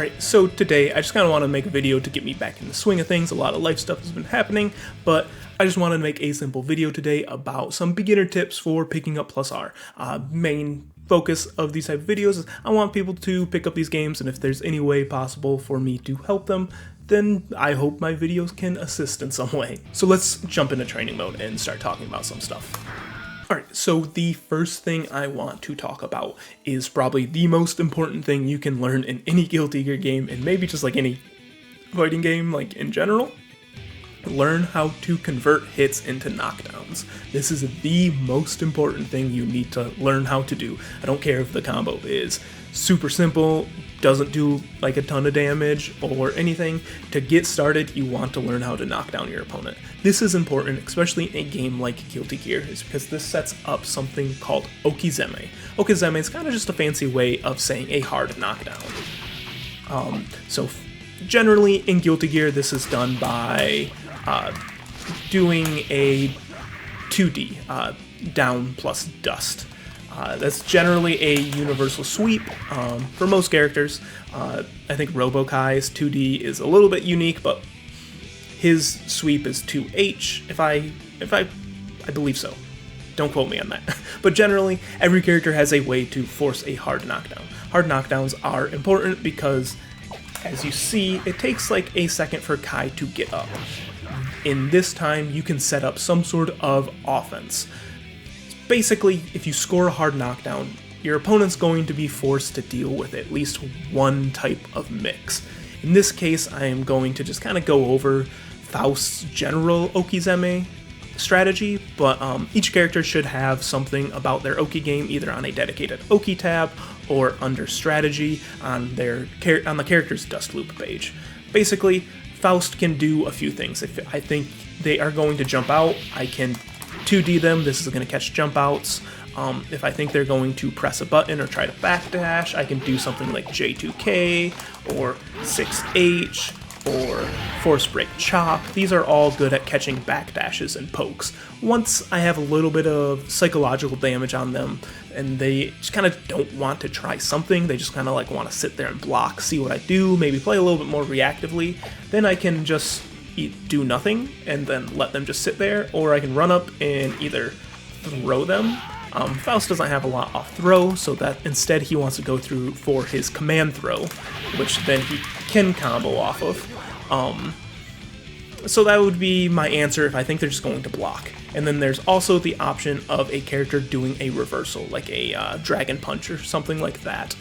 Alright, so today I just kind of want to make a video to get me back in the swing of things. A lot of life stuff has been happening, but I just wanted to make a simple video today about some beginner tips for picking up Plus R. Main focus of these type of videos is I want people to pick up these games, and if there's any way possible for me to help them, then I hope my videos can assist in some way. So let's jump into training mode and start talking about some stuff. Alright, so the first thing I want to talk about is probably the most important thing you can learn in any Guilty Gear game, and maybe just like any fighting game like in general. Learn how to convert hits into knockdowns. This is the most important thing you need to learn how to do. I don't care if the combo is super simple, doesn't do like a ton of damage or anything. To get started, you want to learn how to knock down your opponent. This is important, especially in a game like Guilty Gear, is because this sets up something called okizeme. Okizeme is kind of just a fancy way of saying a hard knockdown. Generally in Guilty Gear, this is done by doing a 2D, down plus dust. That's generally a universal sweep for most characters. I think Robokai's 2D is a little bit unique, but his sweep is 2H, if I believe so. Don't quote me on that. But generally, every character has a way to force a hard knockdown. Hard knockdowns are important because, as you see, it takes like a second for Kai to get up. In this time, you can set up some sort of offense. Basically, if you score a hard knockdown, your opponent's going to be forced to deal with at least one type of mix. In this case, I am going to just kind of go over Faust's general okizeme strategy, but each character should have something about their Oki game either on a dedicated Oki tab or under strategy on the character's dust loop page. Basically, Faust can do a few things. If I think they are going to jump out, I can 2D them. This is going to catch jump outs. If I think they're going to press a button or try to backdash, I can do something like J2K or 6H or Force Break Chop. These are all good at catching backdashes and pokes. Once I have a little bit of psychological damage on them and they just kind of don't want to try something, they just kind of like want to sit there and block, see what I do, maybe play a little bit more reactively, then I can just do nothing and then let them just sit there, or I can run up and either throw them. Faust doesn't have a lot off throw, so that instead he wants to go through for his command throw, which then he can combo off of. So that would be my answer if I think they're just going to block. And then there's also the option of a character doing a reversal, like a Dragon Punch or something like that.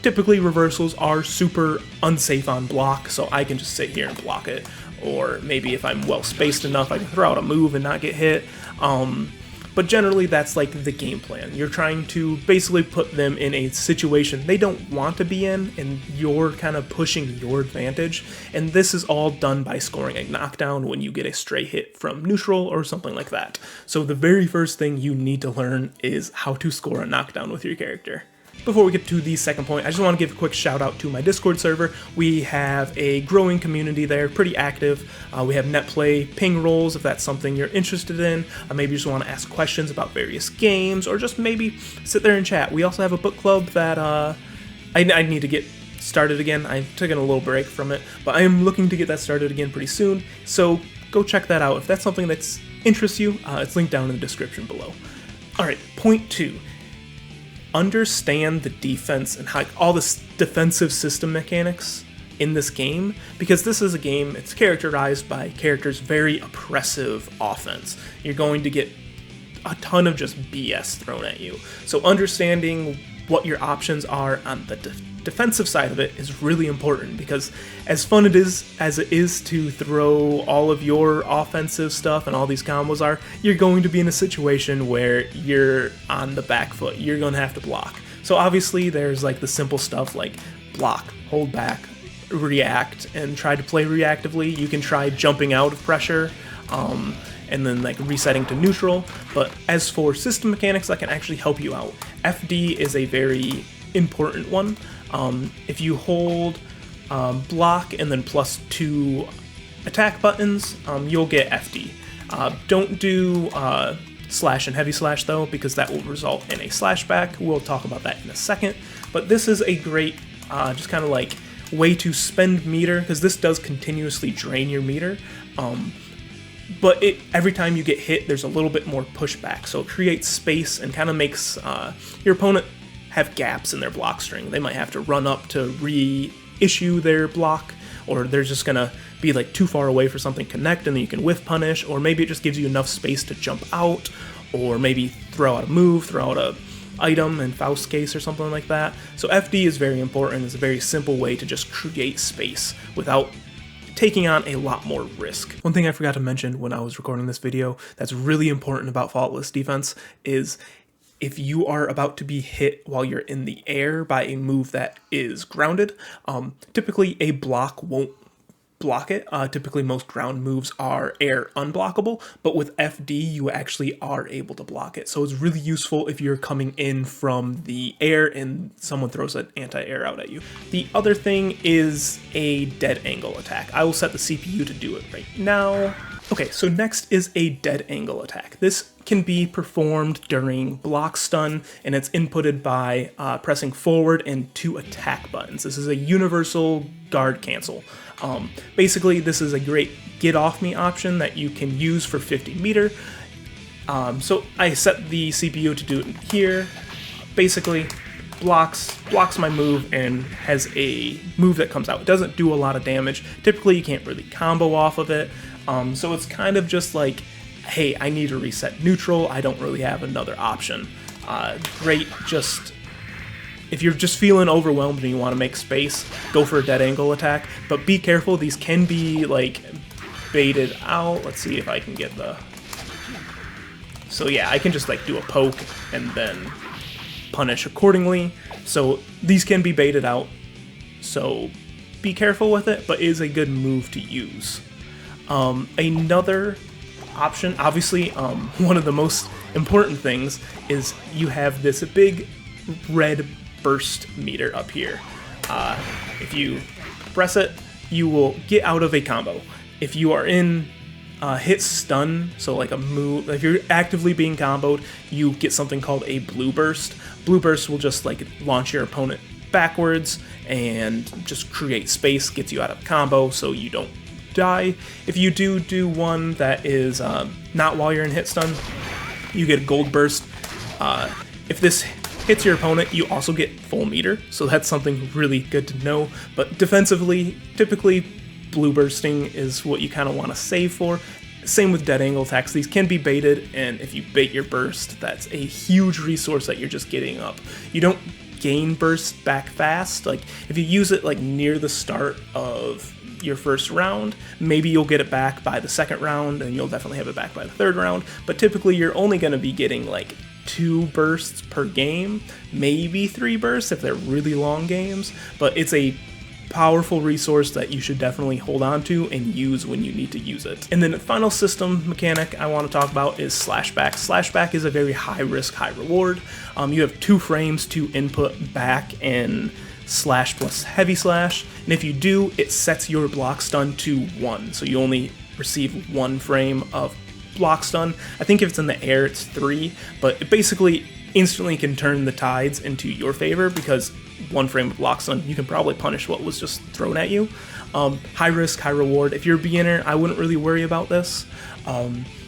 Typically reversals are super unsafe on block, so I can just sit here and block it. Or maybe if I'm well spaced enough, I can throw out a move and not get hit. But generally that's like the game plan. You're trying to basically put them in a situation they don't want to be in, and you're kind of pushing your advantage. And this is all done by scoring a knockdown when you get a stray hit from neutral or something like that. So the very first thing you need to learn is how to score a knockdown with your character. Before we get to the second point, I just want to give a quick shout out to my Discord server. We have a growing community there, pretty active. We have net play, ping rolls, if that's something you're interested in. Maybe you just want to ask questions about various games, or just maybe sit there and chat. We also have a book club that I need to get started again. I've taken a little break from it, but I am looking to get that started again pretty soon. So go check that out. If that's something that interests you, it's linked down in the description below. Alright, point 2. Understand the defense and how all the defensive system mechanics in this game, because this is a game, it's characterized by characters' very oppressive offense. You're going to get a ton of just BS thrown at you. So understanding what your options are on the defensive side of it is really important, because as fun as it is to throw all of your offensive stuff and all these combos are, you're going to be in a situation where you're on the back foot. You're going to have to block. So obviously there's like the simple stuff like block, hold back, react, and try to play reactively. You can try jumping out of pressure, and then like resetting to neutral. But as for system mechanics that can actually help you out, FD is a very important one. If you hold block and then +2 attack buttons, you'll get FD. Don't do slash and heavy slash though, because that will result in a slash back. We'll talk about that in a second. But this is a great just kind of like way to spend meter, because this does continuously drain your meter, but every time you get hit, there's a little bit more pushback, so it creates space and kind of makes your opponent have gaps in their block string. They might have to run up to reissue their block, or they're just gonna be like too far away for something to connect and then you can whiff punish, or maybe it just gives you enough space to jump out, or maybe throw out a move, throw out a item in Faust's case or something like that. So FD is very important. It's a very simple way to just create space without taking on a lot more risk. One thing I forgot to mention when I was recording this video that's really important about faultless defense is if you are about to be hit while you're in the air by a move that is grounded, typically a block won't block it. Typically most ground moves are air unblockable, but with FD you actually are able to block it. So it's really useful if you're coming in from the air and someone throws an anti-air out at you. The other thing is a dead angle attack. I will set the CPU to do it right now. Okay, so next is a dead angle attack. This can be performed during block stun, and it's inputted by pressing forward and 2 attack buttons. This is a universal guard cancel. Basically, this is a great get off me option that you can use for 50 meter. So I set the CPU to do it here. Basically, blocks my move and has a move that comes out. It doesn't do a lot of damage. Typically, you can't really combo off of it. So it's kind of just like, hey, I need to reset neutral. I don't really have another option. Great, just if you're just feeling overwhelmed and you want to make space, go for a dead angle attack. But be careful, these can be like baited out. Let's see if I can get the... So yeah, I can just like do a poke and then punish accordingly. So these can be baited out. So be careful with it, but it is a good move to use. Another option, obviously, one of the most important things is you have this big red burst meter up here. If you press it, you will get out of a combo. If you are in hit stun, so like a move, if you're actively being comboed, you get something called a blue burst. Blue burst will just like launch your opponent backwards and just create space, gets you out of combo so you don't die. If you do one that is not while you're in hit stun, you get a gold burst. If this hits your opponent, you also get full meter, so that's something really good to know. But defensively, typically blue bursting is what you kind of want to save for. Same with dead angle attacks. These can be baited, and if you bait your burst, that's a huge resource that you're just getting up. You don't gain burst back fast. Like if you use it like near the start of your first round, maybe you'll get it back by the second round, and you'll definitely have it back by the third round. But typically you're only going to be getting like 2 bursts per game, maybe 3 bursts if they're really long games, but it's a powerful resource that you should definitely hold on to and use when you need to use it. And then the final system mechanic I want to talk about is slashback. Slashback is a very high risk, high reward. You have 2 frames to input back and slash plus heavy slash, and if you do, it sets your block stun to 1, so you only receive 1 frame of block stun. I think if it's in the air it's 3, but it basically instantly can turn the tides into your favor, because 1 frame of block stun, you can probably punish what was just thrown at you. High risk, high reward. If you're a beginner, I wouldn't really worry about this.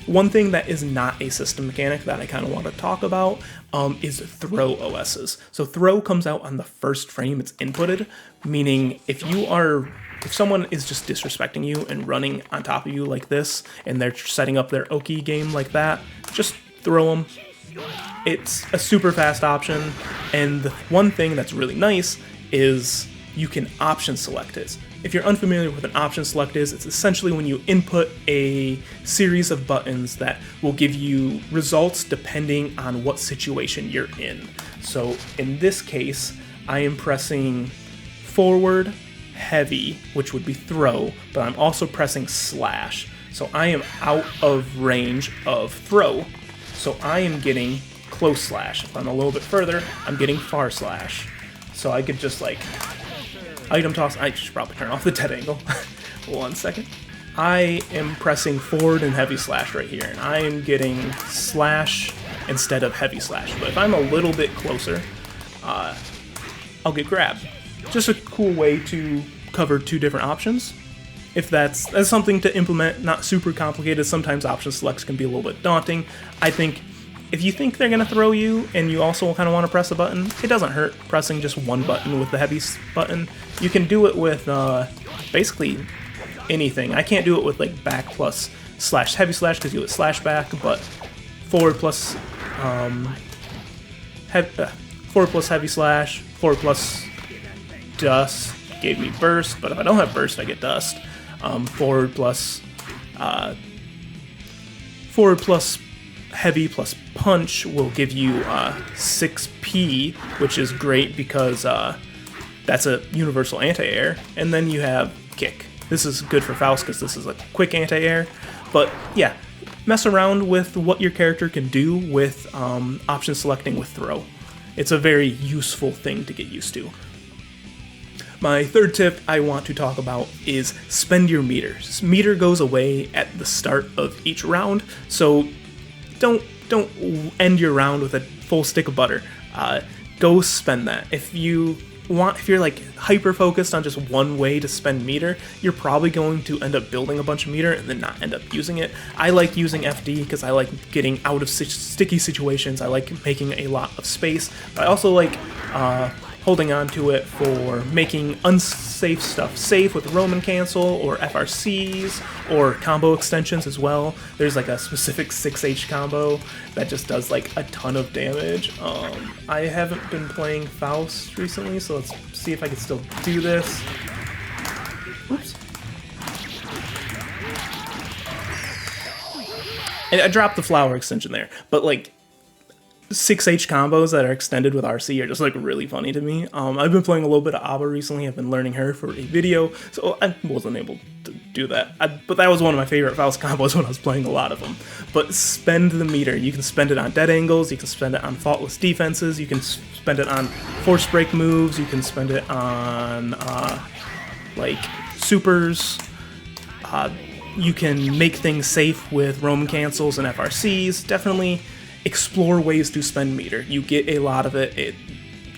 One thing that is not a system mechanic that I kind of want to talk about is throw OSs. So throw comes out on the first frame it's inputted, meaning if someone is just disrespecting you and running on top of you like this, and they're setting up their Oki game like that, just throw them. It's a super fast option, and the one thing that's really nice is you can option select it. If you're unfamiliar with an option select is, it's essentially when you input a series of buttons that will give you results depending on what situation you're in. So in this case, I am pressing forward, heavy, which would be throw, but I'm also pressing slash. So I am out of range of throw. So I am getting close slash. If I'm a little bit further, I'm getting far slash. So I could just like item toss. I should probably turn off the dead angle. 1 second. I am pressing forward and heavy slash right here, and I am getting slash instead of heavy slash. But if I'm a little bit closer, I'll get grab. just a cool way to cover two different options. If that's something to implement, not super complicated. Sometimes option selects can be a little bit daunting. I think if you think they're going to throw you and you also kind of want to press a button, it doesn't hurt pressing just one button with the heavy button. You can do it with basically anything. I can't do it with like back plus slash heavy slash because you hit slash back, but forward plus heavy slash, forward plus dust gave me burst, but if I don't have burst, I get dust. Forward plus heavy plus punch will give you 6p, which is great because that's a universal anti-air. And then you have kick. This is good for Faust because this is a quick anti-air. But yeah, mess around with what your character can do with option selecting with throw. It's a very useful thing to get used to. My third tip I want to talk about is spend your meter. Meter goes away at the start of each round, so don't end your round with a full stick of butter. Go spend that. If you're like hyper focused on just one way to spend meter, you're probably going to end up building a bunch of meter and then not end up using it. I like using FD because I like getting out of sticky situations. I like making a lot of space. But I also like holding on to it for making unsafe stuff safe with Roman cancel or FRCs or combo extensions as well. There's like a specific 6H combo that just does like a ton of damage. I haven't been playing Faust recently, so let's see if I can still do this. Oops. And I dropped the flower extension there, but like 6H combos that are extended with RC are just like really funny to me. I've been playing a little bit of Abba recently. I've been learning her for a video, so I wasn't able to do that. But that was one of my favorite Faust combos when I was playing a lot of them. But spend the meter. You can spend it on dead angles, you can spend it on faultless defenses, you can spend it on force break moves, you can spend it on like supers. You can make things safe with Roman cancels and FRCs. Definitely explore ways to spend meter. You get a lot of it.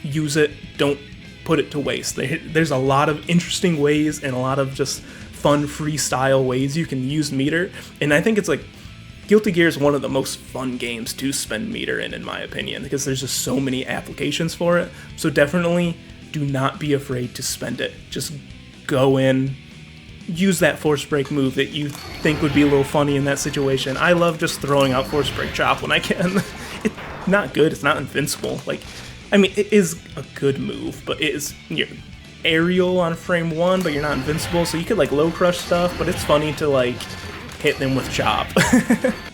Use it. Don't put it to waste. There's a lot of interesting ways and a lot of just fun freestyle ways you can use meter. And I think it's like Guilty Gear is one of the most fun games to spend meter in my opinion, because there's just so many applications for it. So definitely do not be afraid to spend it. Just go in, use that force break move that you think would be a little funny in that situation. I love just throwing out force break chop when I can. It's not good, it's not invincible. Like, I mean, it is a good move, but it is you're aerial on frame 1, but you're not invincible, so you could like low crush stuff, but it's funny to like hit them with chop.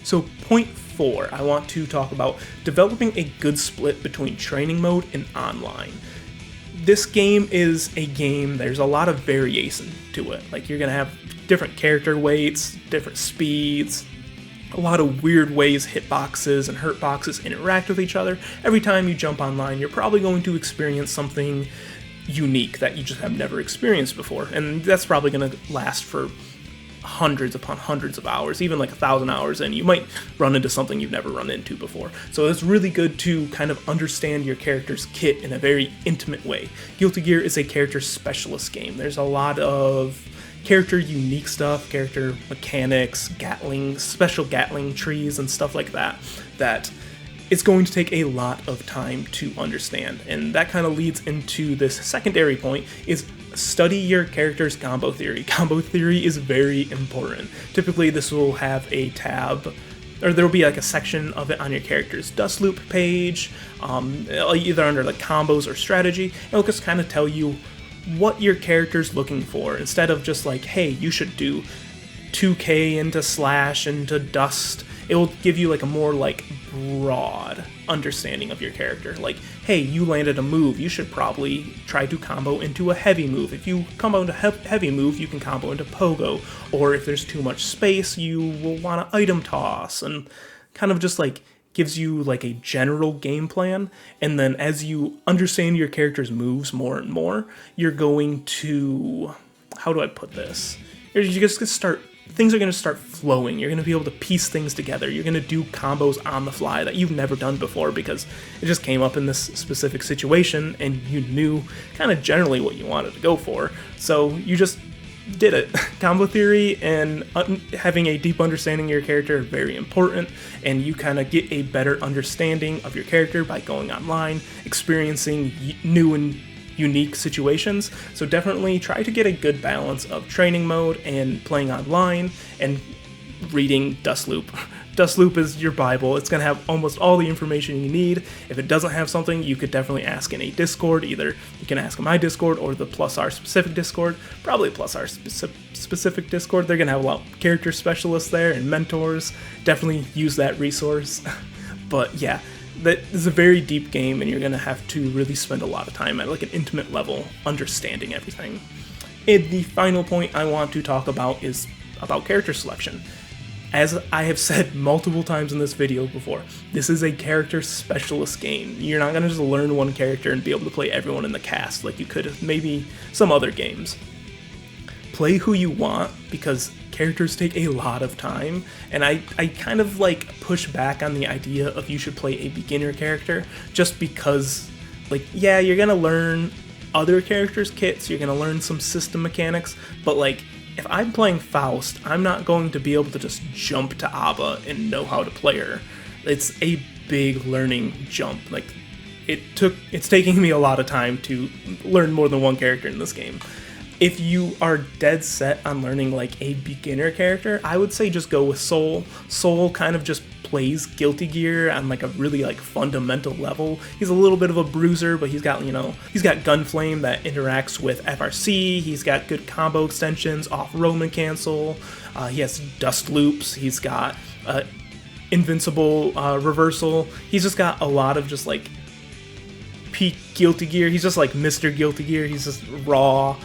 So point 4, I want to talk about developing a good split between training mode and online. This game is a game, there's a lot of variation to it. Like, you're going to have different character weights, different speeds, a lot of weird ways hitboxes and hurtboxes interact with each other. Every time you jump online, you're probably going to experience something unique that you just have never experienced before. And that's probably going to last for hundreds upon hundreds of hours, even like 1,000 hours in. You might run into something you've never run into before. So it's really good to kind of understand your character's kit in a very intimate way. Guilty Gear is a character specialist game. There's a lot of character unique stuff, character mechanics, Gatling, special Gatling trees and stuff like that, that it's going to take a lot of time to understand. And that kind of leads into this secondary point, is study your character's combo theory. Combo theory is very important. Typically this will have a tab, or there will be like a section of it on your character's dust loop page, either under like combos or strategy. It'll just kind of tell you what your character's looking for, instead of just like, hey, you should do 2k into slash into dust. It will give you like a more like broad understanding of your character. Like, hey, you landed a move, you should probably try to combo into a heavy move. If you combo into heavy move, you can combo into pogo. Or if there's too much space, you will want to item toss, and kind of just like gives you like a general game plan. And then as you understand your character's moves more and more, you're going to, how do I put this? You're just gonna start things are going to start flowing. You're going to be able to piece things together. You're going to do combos on the fly that you've never done before because it just came up in this specific situation and you knew kind of generally what you wanted to go for. So you just did it. Combo theory and having a deep understanding of your character are very important, and you kind of get a better understanding of your character by going online, experiencing new and unique situations. So definitely try to get a good balance of training mode and playing online and reading Dust Loop. Dust Loop is your Bible. It's going to have almost all the information you need. If it doesn't have something, you could definitely ask in a Discord. Either you can ask in my Discord or the Plus R specific Discord. Probably Plus R specific Discord. They're going to have a lot of character specialists there and mentors. Definitely use that resource. But yeah, that is a very deep game, and you're going to have to really spend a lot of time at like an intimate level understanding everything. And the final point I want to talk about is about character selection. As I have said multiple times in this video before, this is a character specialist game. You're not going to just learn one character and be able to play everyone in the cast like you could with maybe some other games. Play who you want, because characters take a lot of time, and I kind of like push back on the idea of you should play a beginner character just because, like, yeah, you're going to learn other characters' kits, you're going to learn some system mechanics, but like, if I'm playing Faust, I'm not going to be able to just jump to Abba and know how to play her. It's a big learning jump. Like, it's taking me a lot of time to learn more than one character in this game. If you are dead set on learning like a beginner character, I would say just go with Soul. Soul kind of just plays Guilty Gear on like a really like fundamental level. He's a little bit of a bruiser, but he's got, he's got Gunflame that interacts with FRC, he's got good combo extensions, off Roman cancel, he has Dust Loops, he's got Invincible reversal, he's just got a lot of just like peak Guilty Gear. He's just like Mr. Guilty Gear, he's just raw,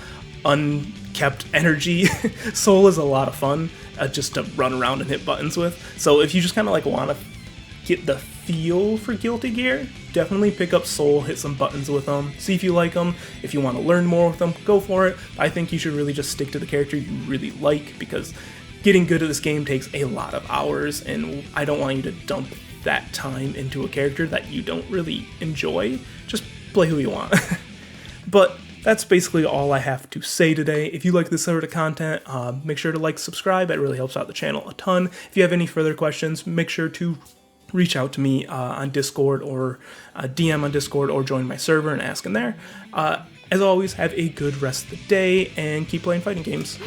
unkept energy. Soul is a lot of fun just to run around and hit buttons with. So if you just kind of like want to get the feel for Guilty Gear, definitely pick up Soul, hit some buttons with them, see if you like them. If you want to learn more with them, go for it. I think you should really just stick to the character you really like, because getting good at this game takes a lot of hours, and I don't want you to dump that time into a character that you don't really enjoy. Just play who you want. But that's basically all I have to say today. If you like this sort of content, make sure to like, subscribe. It really helps out the channel a ton. If you have any further questions, make sure to reach out to me on Discord, or DM on Discord, or join my server and ask in there. As always, have a good rest of the day and keep playing fighting games.